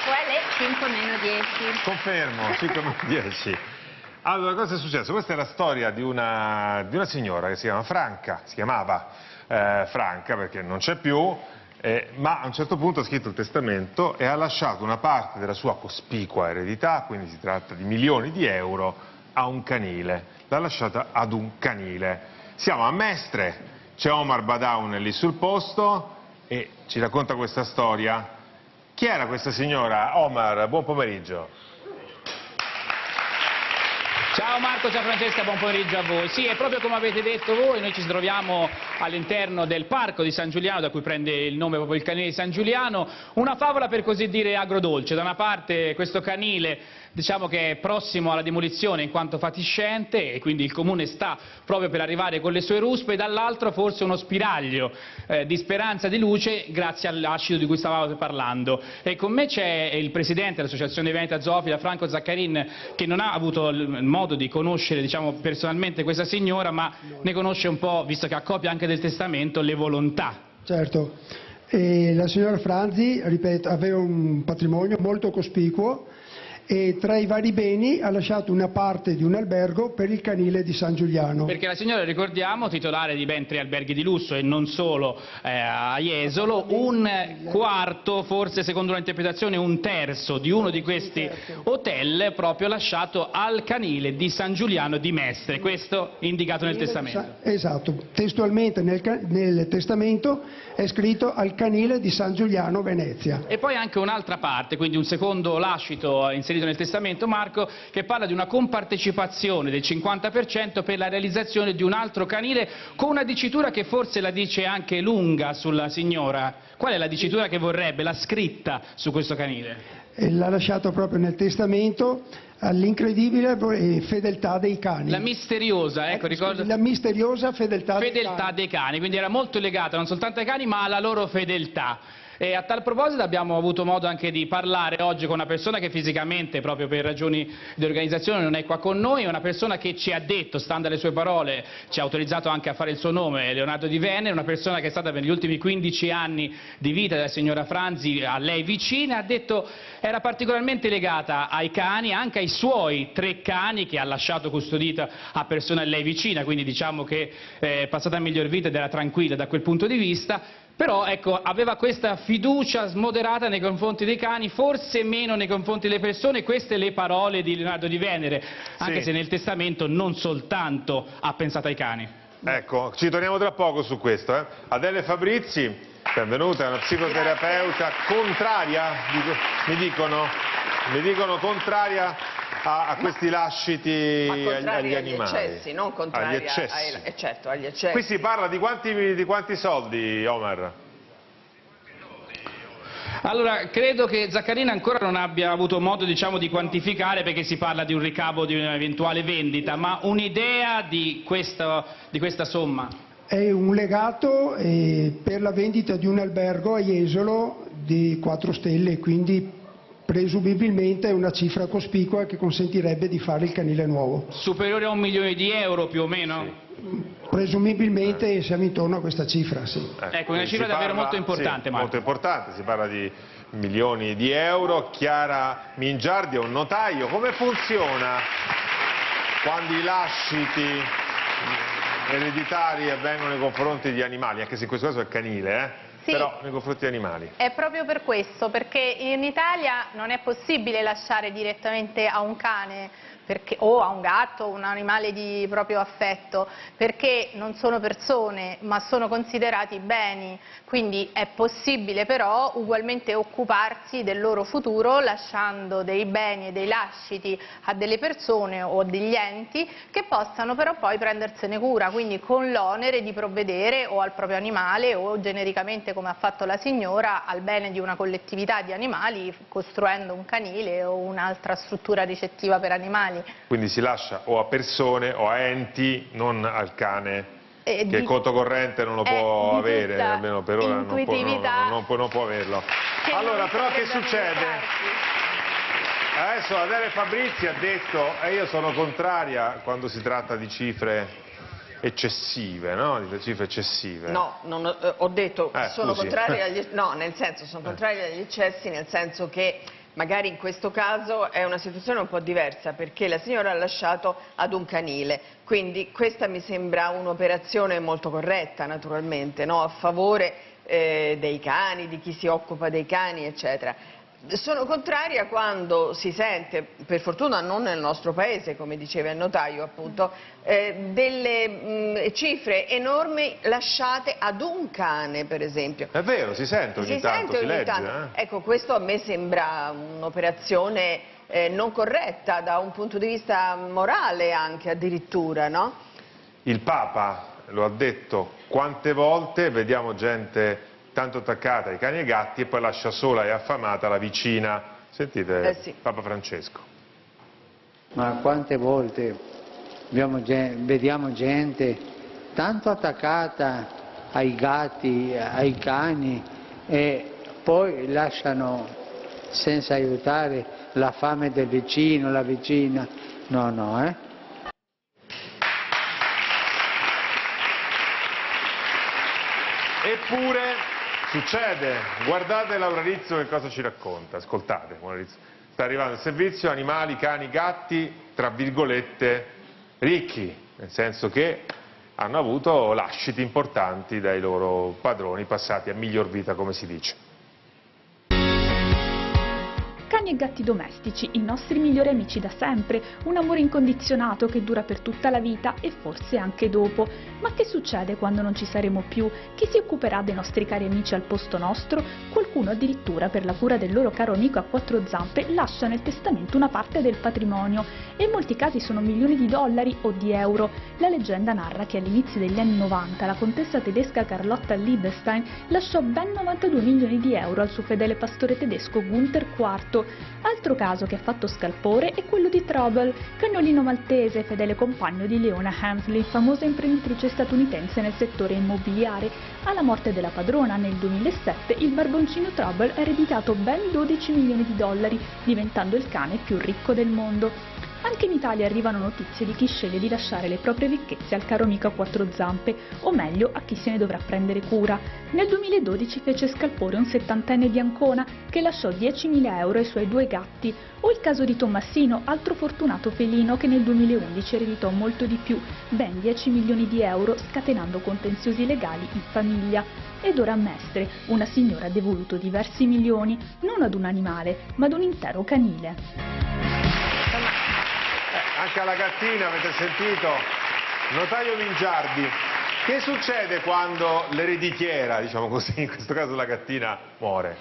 cioè le 5 meno 10. Confermo, 5 meno 10. Allora, cosa è successo? Questa è la storia di una signora che si chiama Franca, si chiamava Franca perché non c'è più, ma a un certo punto ha scritto il testamento e ha lasciato una parte della sua cospicua eredità, quindi si tratta di milioni di euro, a un canile. L'ha lasciata ad un canile. Siamo a Mestre, c'è Omar Badaun lì sul posto e ci racconta questa storia. Chi era questa signora? Omar, buon pomeriggio. Ciao Marco, ciao Francesca, buon pomeriggio a voi. Sì, è proprio come avete detto voi, noi ci troviamo all'interno del parco di San Giuliano, da cui prende il nome proprio il canile di San Giuliano, una favola per così dire agrodolce. Da una parte questo canile, diciamo che è prossimo alla demolizione in quanto fatiscente e quindi il comune sta proprio per arrivare con le sue ruspe, e dall'altro forse uno spiraglio di speranza, di luce grazie all'acido di cui stavamo parlando. E con me c'è il presidente dell'Associazione Veneta Zoofila, Franco Zaccarin, che non ha avuto il modo di conoscere, diciamo, personalmente questa signora, ma ne conosce un po', visto che ha copia anche del testamento, le volontà. Certo, e la signora Franzi, ripeto, aveva un patrimonio molto cospicuo e tra i vari beni ha lasciato una parte di un albergo per il canile di San Giuliano. Perché la signora, ricordiamo, titolare di ben 3 alberghi di lusso e non solo a Jesolo, un quarto, forse secondo un'interpretazione un terzo di uno di questi hotel proprio lasciato al canile di San Giuliano di Mestre, questo indicato nel testamento. Esatto, testualmente nel testamento è scritto al canile di San Giuliano, Venezia. E poi anche un'altra parte, quindi un secondo lascito inserito nel testamento, Marco, che parla di una compartecipazione del 50% per la realizzazione di un altro canile, con una dicitura che forse la dice anche lunga sulla signora. Qual è la dicitura che vorrebbe, la scritta su questo canile? L'ha lasciato proprio nel testamento, all'incredibile fedeltà dei cani. La misteriosa, ecco, ricordo. La misteriosa fedeltà dei cani, quindi era molto legata non soltanto ai cani ma alla loro fedeltà. E a tal proposito abbiamo avuto modo anche di parlare oggi con una persona che fisicamente, proprio per ragioni di organizzazione, non è qua con noi, è una persona che ci ha detto, stando alle sue parole, ci ha autorizzato anche a fare il suo nome, Leonardo Di Venere, una persona che è stata per gli ultimi 15 anni di vita della signora Franzi a lei vicina, ha detto era particolarmente legata ai cani, anche ai suoi 3 cani che ha lasciato custodita a persone a lei vicina, quindi diciamo che è passata a miglior vita ed era tranquilla da quel punto di vista. Però ecco, aveva questa fiducia smoderata nei confronti dei cani, forse meno nei confronti delle persone. Queste le parole di Leonardo Di Venere, anche se nel testamento non soltanto ha pensato ai cani. Ecco, ci torniamo tra poco su questo. Adele Fabrizi, benvenuta, è una psicoterapeuta contraria, mi dicono contraria a questi lasciti agli animali. Agli eccessi, non contraria agli eccessi. Qui si parla di quanti soldi, Omar? Allora, credo che Zaccarin ancora non abbia avuto modo, diciamo, di quantificare, perché si parla di un ricavo di un'eventuale vendita, ma un'idea di questa somma? È un legato per la vendita di un albergo a Jesolo di 4 stelle, quindi presumibilmente è una cifra cospicua che consentirebbe di fare il canile nuovo. Superiore a 1 milione di euro più o meno? Sì. Presumibilmente siamo intorno a questa cifra, sì. Ecco, una cifra davvero molto importante, sì, Marco. molto importante, si parla di milioni di euro. Chiara Mingiardi è un notaio. Come funziona quando i lasciti ereditari avvengono nei confronti di animali, anche se in questo caso è canile, Sì, però nei confronti di animali? È proprio per questo, perché in Italia non è possibile lasciare direttamente a un cane o a un gatto o un animale di proprio affetto, perché non sono persone ma sono considerati beni, quindi è possibile però ugualmente occuparsi del loro futuro lasciando dei beni e dei lasciti a delle persone o degli enti che possano però poi prendersene cura, quindi con l'onere di provvedere o al proprio animale o genericamente, come ha fatto la signora, al bene di una collettività di animali costruendo un canile o un'altra struttura ricettiva per animali. Quindi si lascia o a persone o a enti, non al cane, che il conto corrente non lo può avere, almeno per ora non può averlo. Allora, però che succede? Adesso Adele Fabrizi ha detto, io sono contraria quando si tratta di cifre eccessive, no? Delle cifre eccessive. No, ho detto che sono contrari agli... No, nel senso, sono contrari agli eccessi, nel senso che magari in questo caso è una situazione un po' diversa, perché la signora ha lasciato ad un canile, quindi questa mi sembra un'operazione molto corretta, naturalmente, no? A favore dei cani, di chi si occupa dei cani, eccetera. Sono contraria quando si sente, per fortuna non nel nostro paese, come diceva il notaio appunto, delle cifre enormi lasciate ad un cane, per esempio. È vero, si sente ogni tanto, si legge. Ecco, questo a me sembra un'operazione non corretta da un punto di vista morale anche addirittura, no? Il Papa lo ha detto quante volte, vediamo gente tanto attaccata ai cani e ai gatti e poi lascia sola e affamata la vicina. Sentite, sì. Papa Francesco. Ma quante volte vediamo gente tanto attaccata ai gatti, ai cani e poi lasciano senza aiutare la fame del vicino, la vicina. No, Eppure succede, guardate Laura Rizzo che cosa ci racconta, ascoltate, sta arrivando il servizio animali, cani, gatti, tra virgolette, ricchi, nel senso che hanno avuto lasciti importanti dai loro padroni, passati a miglior vita, come si dice. Cani e gatti domestici, i nostri migliori amici da sempre, un amore incondizionato che dura per tutta la vita e forse anche dopo. Ma che succede quando non ci saremo più? Chi si occuperà dei nostri cari amici al posto nostro? Qualcuno addirittura, per la cura del loro caro amico a quattro zampe, lascia nel testamento una parte del patrimonio, e in molti casi sono milioni di dollari o di euro. La leggenda narra che all'inizio degli anni 90 la contessa tedesca Carlotta Liebestein lasciò ben 92 milioni di euro al suo fedele pastore tedesco Gunther IV. Altro caso che ha fatto scalpore è quello di Trouble, cagnolino maltese, fedele compagno di Leona Hemsley, famosa imprenditrice statunitense nel settore immobiliare. Alla morte della padrona nel 2007 il barboncino Trouble ha ereditato ben 12 milioni di dollari, diventando il cane più ricco del mondo. Anche in Italia arrivano notizie di chi sceglie di lasciare le proprie ricchezze al caro amico a quattro zampe, o meglio a chi se ne dovrà prendere cura. Nel 2012 fece scalpore un 70enne di Ancona che lasciò 10.000 euro ai suoi due gatti, o il caso di Tommasino, altro fortunato felino che nel 2011 ereditò molto di più, ben 10 milioni di euro, scatenando contenziosi legali in famiglia. Ed ora a Mestre, una signora ha devoluto diversi milioni, non ad un animale, ma ad un intero canile. Anche alla gattina, avete sentito? Notaio Mingiardi, che succede quando l'ereditiera, diciamo così, in questo caso la gattina, muore?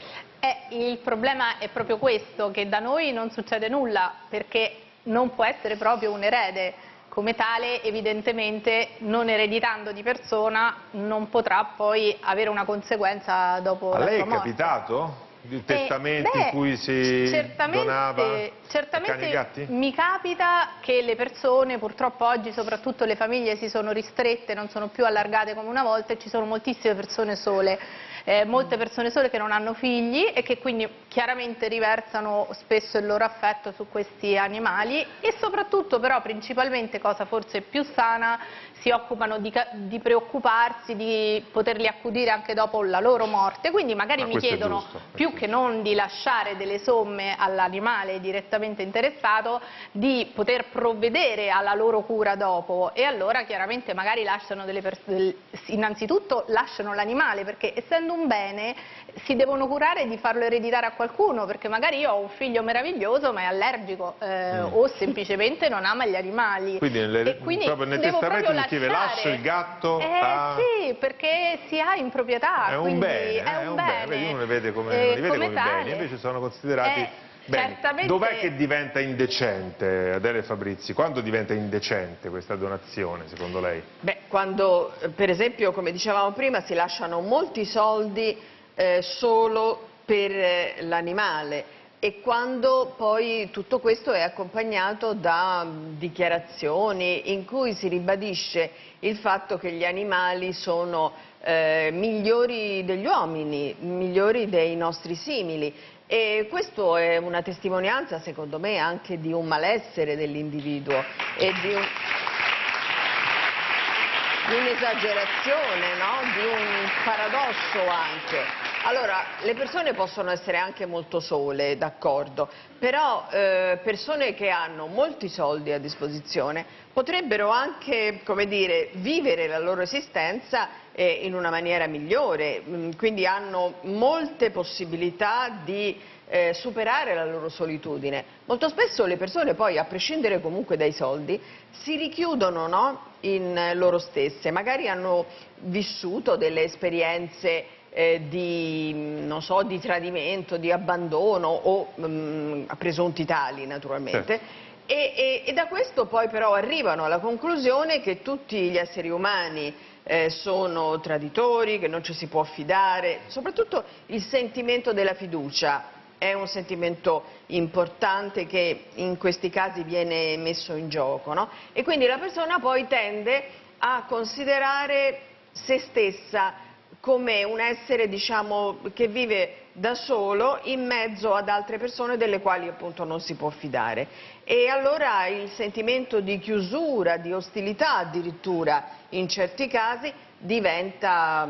Il problema è proprio questo, che da noi non succede nulla, perché non può essere proprio un erede. Come tale, evidentemente, non ereditando di persona, non potrà poi avere una conseguenza dopo la sua morte. A lei è capitato? Di testamenti in cui si donava cani e gatti? Mi capita che le persone, purtroppo oggi soprattutto le famiglie si sono ristrette, non sono più allargate come una volta e ci sono moltissime persone sole, molte persone sole che non hanno figli e che quindi chiaramente riversano spesso il loro affetto su questi animali e soprattutto però principalmente, cosa forse più sana, si occupano di preoccuparsi di poterli accudire anche dopo la loro morte, quindi magari mi chiedono più che non di lasciare delle somme all'animale direttamente interessato, di poter provvedere alla loro cura dopo, e allora chiaramente magari lasciano innanzitutto lasciano l'animale, perché essendo un bene si devono curare di farlo ereditare a qualcuno, perché magari io ho un figlio meraviglioso ma è allergico o semplicemente non ama gli animali. Quindi proprio nel testamento si scrive lascio il gatto a... Sì, perché si ha in proprietà. È un bene, è un bene. Vedi, uno li vede come beni, invece sono considerati beni. Dov'è che diventa indecente, Adele Fabrizi? Quando diventa indecente questa donazione, secondo lei? Beh, quando, per esempio, come dicevamo prima, si lasciano molti soldi solo per l'animale, e quando poi tutto questo è accompagnato da dichiarazioni in cui si ribadisce il fatto che gli animali sono migliori degli uomini, migliori dei nostri simili, e questo è una testimonianza secondo me anche di un malessere dell'individuo e di un... un'esagerazione, no? Di un paradosso anche. Allora, le persone possono essere anche molto sole, d'accordo, però persone che hanno molti soldi a disposizione potrebbero anche, come dire, vivere la loro esistenza in una maniera migliore, quindi hanno molte possibilità di superare la loro solitudine. Molto spesso le persone poi, a prescindere comunque dai soldi, si richiudono, no? In loro stesse, magari hanno vissuto delle esperienze non so, di tradimento, di abbandono o presunti tali naturalmente, e da questo poi però arrivano alla conclusione che tutti gli esseri umani sono traditori, che non ci si può fidare. Soprattutto il sentimento della fiducia è un sentimento importante che in questi casi viene messo in gioco, no? E quindi la persona poi tende a considerare se stessa come un essere, diciamo, che vive da solo in mezzo ad altre persone delle quali appunto non si può fidare. E allora il sentimento di chiusura, di ostilità addirittura in certi casi diventa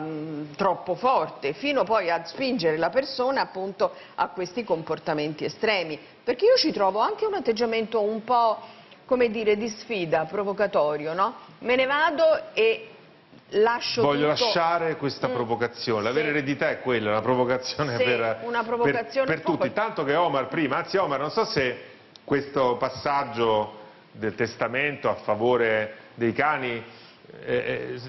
troppo forte, fino poi a spingere la persona appunto a questi comportamenti estremi. Perché io ci trovo anche un atteggiamento un po', come dire, di sfida, provocatorio, no? Me ne vado e voglio lasciare questa provocazione, la vera eredità è quella, la provocazione per tutti, tanto che Omar prima, anzi Omar, non so se questo passaggio del testamento a favore dei cani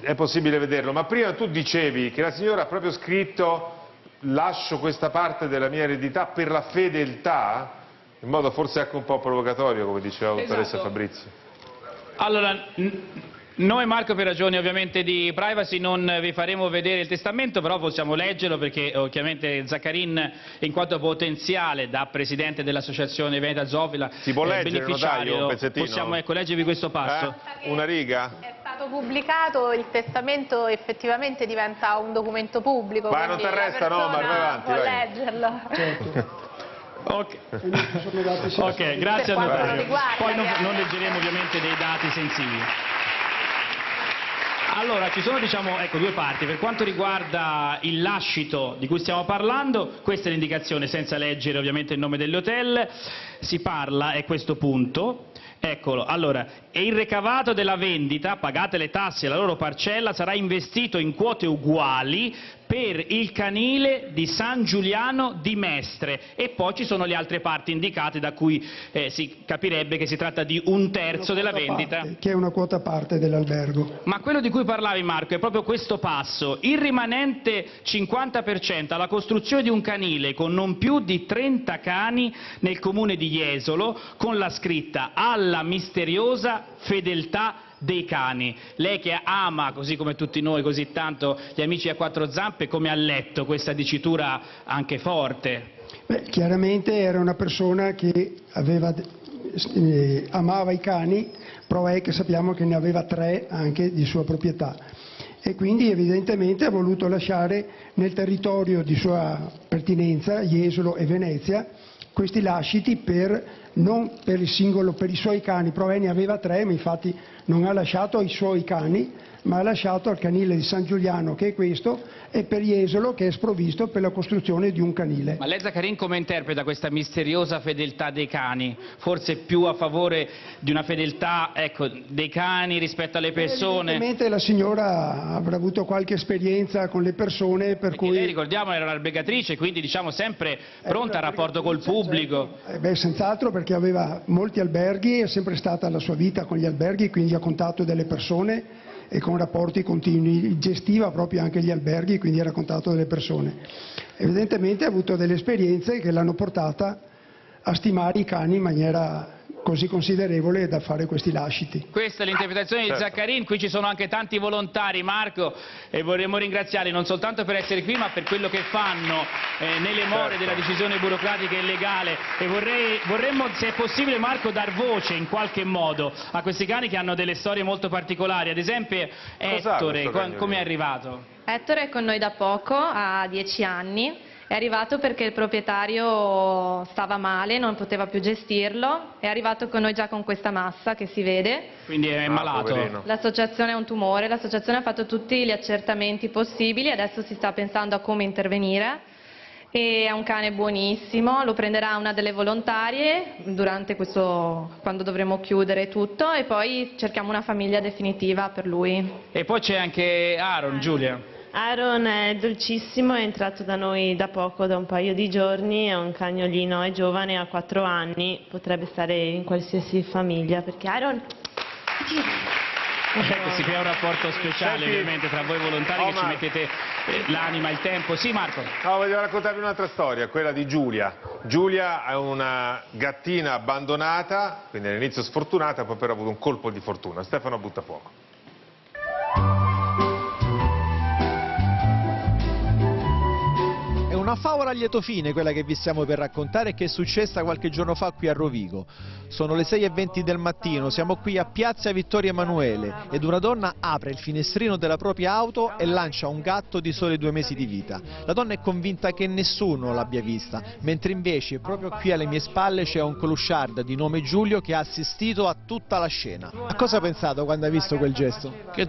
è possibile vederlo, ma prima tu dicevi che la signora ha proprio scritto lascio questa parte della mia eredità per la fedeltà, in modo forse anche un po' provocatorio, come diceva la dottoressa Fabrizio. Allora, noi Marco, per ragioni ovviamente di privacy, non vi faremo vedere il testamento, però possiamo leggerlo perché ovviamente Zaccarin, in quanto potenziale da presidente dell'associazione Veneta Zoofila, si può leggere, beneficiario, un pezzettino? possiamo leggervi questo passo. Una riga? È stato pubblicato, il testamento effettivamente diventa un documento pubblico. Ma non ti arresta, no, ma vai avanti. Può leggerlo. Certo. Ok, grazie a notaio. Poi non leggeremo ovviamente dei dati sensibili. Allora, ci sono due parti. Per quanto riguarda il lascito di cui stiamo parlando, questa è l'indicazione, senza leggere ovviamente il nome dell'hotel, si parla, è questo punto, eccolo, allora, e il ricavato della vendita, pagate le tasse e la loro parcella, sarà investito in quote uguali per il canile di San Giuliano di Mestre, e poi ci sono le altre parti indicate da cui si capirebbe che si tratta di un terzo della vendita. Che è una quota parte dell'albergo. Ma quello di cui parlavi Marco è proprio questo passo, il rimanente 50% alla costruzione di un canile con non più di 30 cani nel comune di Jesolo, con la scritta alla misteriosa fedeltà dei cani. Lei che ama, così come tutti noi, così tanto gli amici a quattro zampe, come ha letto questa dicitura anche forte? Beh, chiaramente era una persona che amava i cani, prova è che sappiamo che ne aveva 3 anche di sua proprietà, e quindi evidentemente ha voluto lasciare nel territorio di sua pertinenza, Jesolo e Venezia, questi lasciti non per il singolo, per i suoi cani. Provè ne aveva 3, ma infatti non ha lasciato ai suoi cani, ma ha lasciato al canile di San Giuliano, che è questo, e per Jesolo, che è sprovvisto per la costruzione di un canile. Ma lei, Zaccarin, come interpreta questa misteriosa fedeltà dei cani? Forse più a favore di una fedeltà, ecco, dei cani rispetto alle persone? Evidentemente la signora avrà avuto qualche esperienza con le persone, per cui... Lei, ricordiamo, era un'albergatrice, quindi sempre pronta al rapporto col pubblico. Certo. Senz'altro, perché aveva molti alberghi, è sempre stata la sua vita con gli alberghi, quindi ha contatto delle persone e con rapporti continui, gestiva proprio anche gli alberghi, quindi era a contatto delle persone. Evidentemente ha avuto delle esperienze che l'hanno portata a stimare i cani in maniera così considerevole da fare questi lasciti. Questa è l'interpretazione di Zaccarin. Qui ci sono anche tanti volontari, Marco, e vorremmo ringraziarli non soltanto per essere qui, ma per quello che fanno nelle more della decisione burocratica e legale, e vorremmo, se è possibile, Marco, dar voce in qualche modo a questi cani che hanno delle storie molto particolari. Ad esempio Ettore, come è arrivato? Ettore è con noi da poco, ha 10 anni, È arrivato perché il proprietario stava male, non poteva più gestirlo, è arrivato con noi già con questa massa che si vede. Quindi è malato. Poverino. L'associazione ha un tumore, l'associazione ha fatto tutti gli accertamenti possibili, adesso si sta pensando a come intervenire. E è un cane buonissimo, lo prenderà una delle volontarie durante quando dovremo chiudere tutto e poi cerchiamo una famiglia definitiva per lui. E poi c'è anche Aaron, Giulia. Aaron è dolcissimo, è entrato da noi da poco, da un paio di giorni, è un cagnolino, è giovane, ha 4 anni, potrebbe stare in qualsiasi famiglia, perché Aaron... Si crea un rapporto speciale. Senti, ovviamente tra voi volontari che ci mettete l'anima, il tempo. Sì, Marco? No, voglio raccontarvi un'altra storia, quella di Giulia. Giulia è una gattina abbandonata, quindi all'inizio sfortunata, poi però ha avuto un colpo di fortuna. Stefano Buttafuoco. Una favola a lieto fine quella che vi stiamo per raccontare e che è successa qualche giorno fa qui a Rovigo. Sono le 6:20 del mattino, siamo qui a Piazza Vittorio Emanuele ed una donna apre il finestrino della propria auto e lancia un gatto di soli 2 mesi di vita. La donna è convinta che nessuno l'abbia vista, mentre invece proprio qui alle mie spalle c'è un clochard di nome Giulio che ha assistito a tutta la scena. A cosa ha pensato quando ha visto quel gesto? Che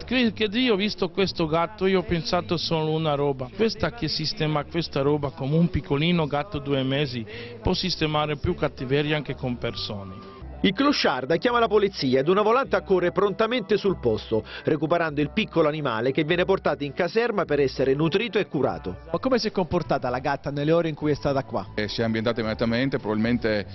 io ho visto questo gatto, io ho pensato solo una roba. Questa che sistema questa roba come un piccolino gatto 2 mesi può sistemare più cattiveria anche con persone. Il clochard chiama la polizia ed una volante accorre prontamente sul posto, recuperando il piccolo animale che viene portato in caserma per essere nutrito e curato. Ma come si è comportata la gatta nelle ore in cui è stata qua? Si è ambientata immediatamente, probabilmente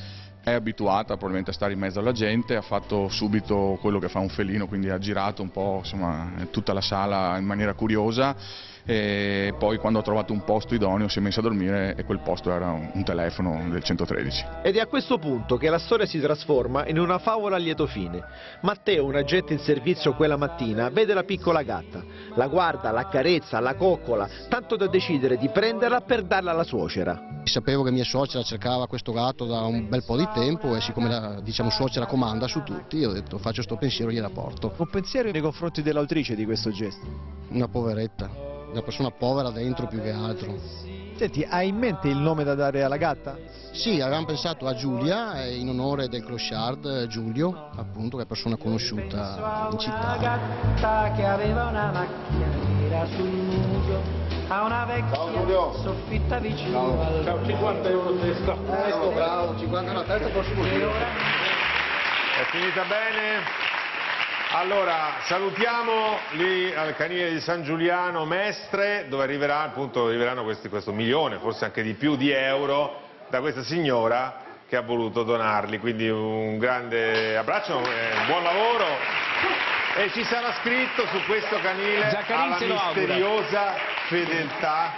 è abituata probabilmente a stare in mezzo alla gente, ha fatto subito quello che fa un felino, quindi ha girato un po' insomma, tutta la sala in maniera curiosa. E poi quando ha trovato un posto idoneo si è messa a dormire e quel posto era un telefono del 113. Ed è a questo punto che la storia si trasforma in una favola a lieto fine. Matteo, un agente in servizio quella mattina, vede la piccola gatta, la guarda, la accarezza, la coccola, tanto da decidere di prenderla per darla alla suocera. Sapevo che mia suocera cercava questo gatto da un bel po' di tempo e siccome la suocera comanda su tutti, io ho detto faccio sto pensiero e gliela porto. Un pensiero nei confronti dell'autrice di questo gesto? Una poveretta. Una persona povera dentro più che altro. Senti, hai in mente il nome da dare alla gatta? Sì, avevamo pensato a Giulia in onore del clochard Giulio, appunto, che è persona conosciuta in città. Una gatta che aveva una macchia nera sul muso, a una vecchia soffitta vicino al... Ciao, 50 euro testa. Bravo, 50 euro testa posso dire. È finita bene. Allora, salutiamo lì al canile di San Giuliano Mestre, dove arriveranno questo milione, forse anche di più, di euro da questa signora che ha voluto donarli. Quindi un grande abbraccio, un buon lavoro. E ci sarà scritto su questo canile alla misteriosa fedeltà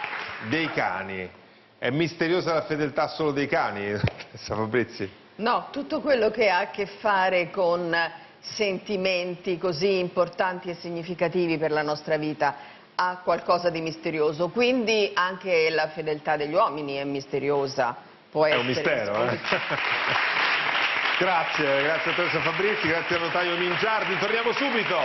dei cani. È misteriosa la fedeltà solo dei cani, Fabrizi? No, tutto quello che ha a che fare con sentimenti così importanti e significativi per la nostra vita ha qualcosa di misterioso, quindi anche la fedeltà degli uomini è misteriosa. È un mistero, eh? Grazie a Teresa Fabrizi, grazie al notaio Ningiardi, torniamo subito.